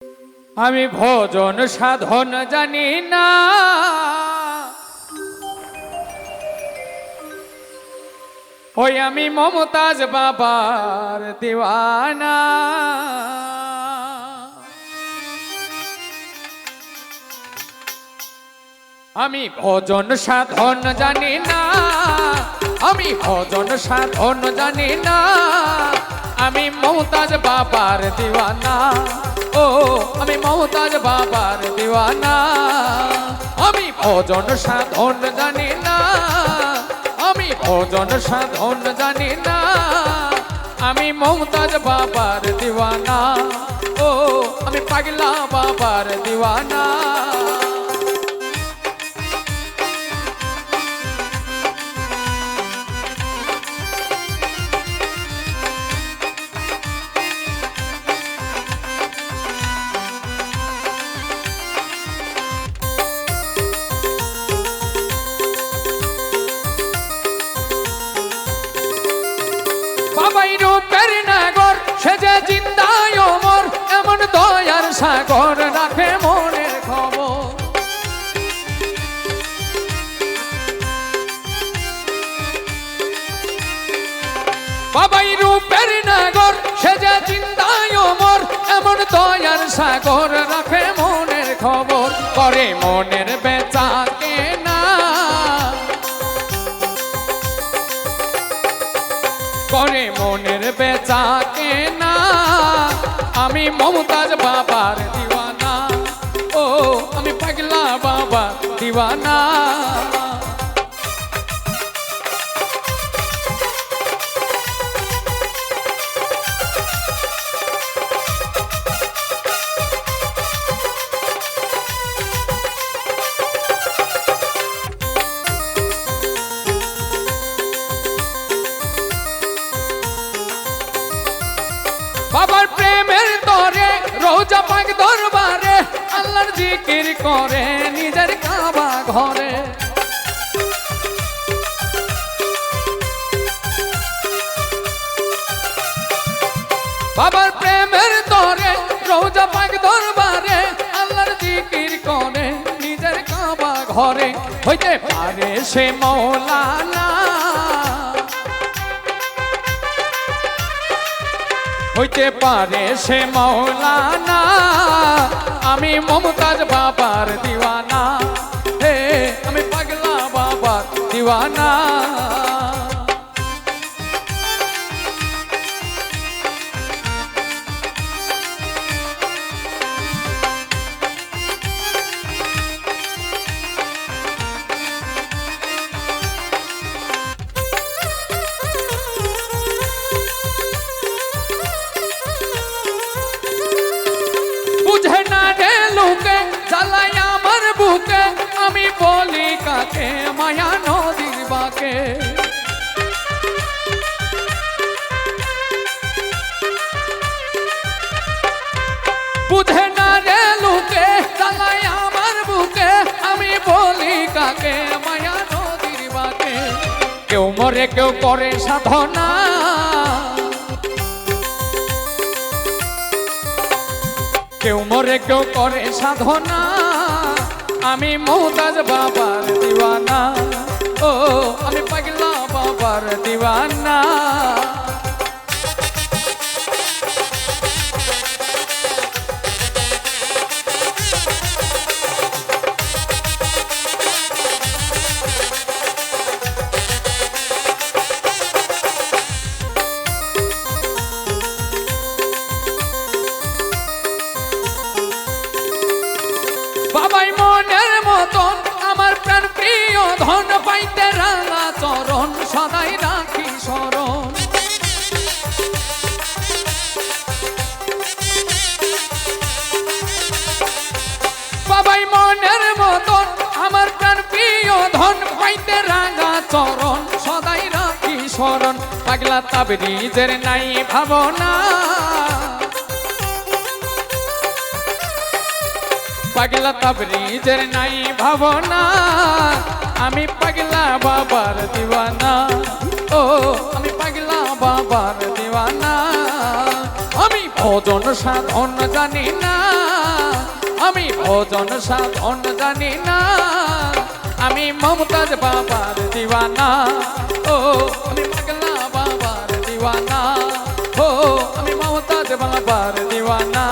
আমি ভজন সাধন জানি না, ওই আমি মমতাজ বাবার দিওয়ানা। আমি ভজন সাধন জানি না, আমি ভজন সাধন জানি না, আমি মমতাজ বাবার দিওয়ানা। ও আমি মমতাজ বাবার দিওয়ানা। আমি ভজন সাধন জানি না, আমি ভজন সাধন জানি না, আমি মমতাজ বাবার দিওয়ানা। ও আমি পাগলা বাবার দিওয়ানা। বাবাই রূপের নাগর সে যে জিন্দায় অমর, এমন দয়ার সাগর রাখে মনের খবর। বাবাই রূপের নাগর সে যে জিন্দায় অমর, এমন দয়ার সাগর রাখে মনের খবর। করে মনের বেচা কেনা, করে মনের বেচা কেনা, আমি মমতাজ বাবার দিওয়ানা। ও আমি পাগলা বাবার দিওয়ানা। বাবার প্রেমের তরে রোজা পাক দরবারে, আল্লাহর জিকির করে নিজের কাবা ঘরে। বাবার প্রেমের তরে রোজা পাক দরবারে, আল্লাহর জিকির করে নিজের কাবা ঘরে। হইতে পারে সে মৌলানা, হইতে পারে সে মৌলানা, আমি মমতাজ বাবার দিওয়ানা। হে আমি পাগলা বাবার দিওয়ানা। বুঝে না রে লোকে জ্বালাই আমার বুকে, আমি বলি কাকে মায়া নদীর বাকে। বুঝে না রে লোকে জ্বালাই আমার বুকে, আমি বলি কাকে মায়া নদীর বাকে। কেউ মরে কেউ করে সাধনা, কেউ মরে কেউ করে সাধনা, আমি মমতাজ বাবার দিওয়ানা। ও আমি পাগলা বাবার দিওয়ানা। বাবাই মনের মতন আমার প্রাণ প্রিয় ধন, পাইতে রাঙা চরণ সদাই রাখি স্মরণ। বাবাই মনের মতন আমার প্রাণ প্রিয় ধন, পাইতে রাঙা চরণ সদাই রাখি স্মরণ। পাগলা তাবরিজের নাই ভাবনা, পাগলা তাবরিজের নাই ভাবনা, আমি পাগলা বাবার দিওয়ানা। ও আমি পাগলা বাবার দিওয়ানা। আমি ভজন সাধন জানি না, আমি ভজন সাধন জানি না, আমি মমতাজ বাবার দিওয়ানা, ও আমি পাগলা বাবার দিওয়ানা, ও আমি মমতাজ বাবার দিওয়ানা,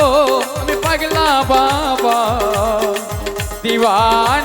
ও আমি পাগলা বাবা দিওয়ানা।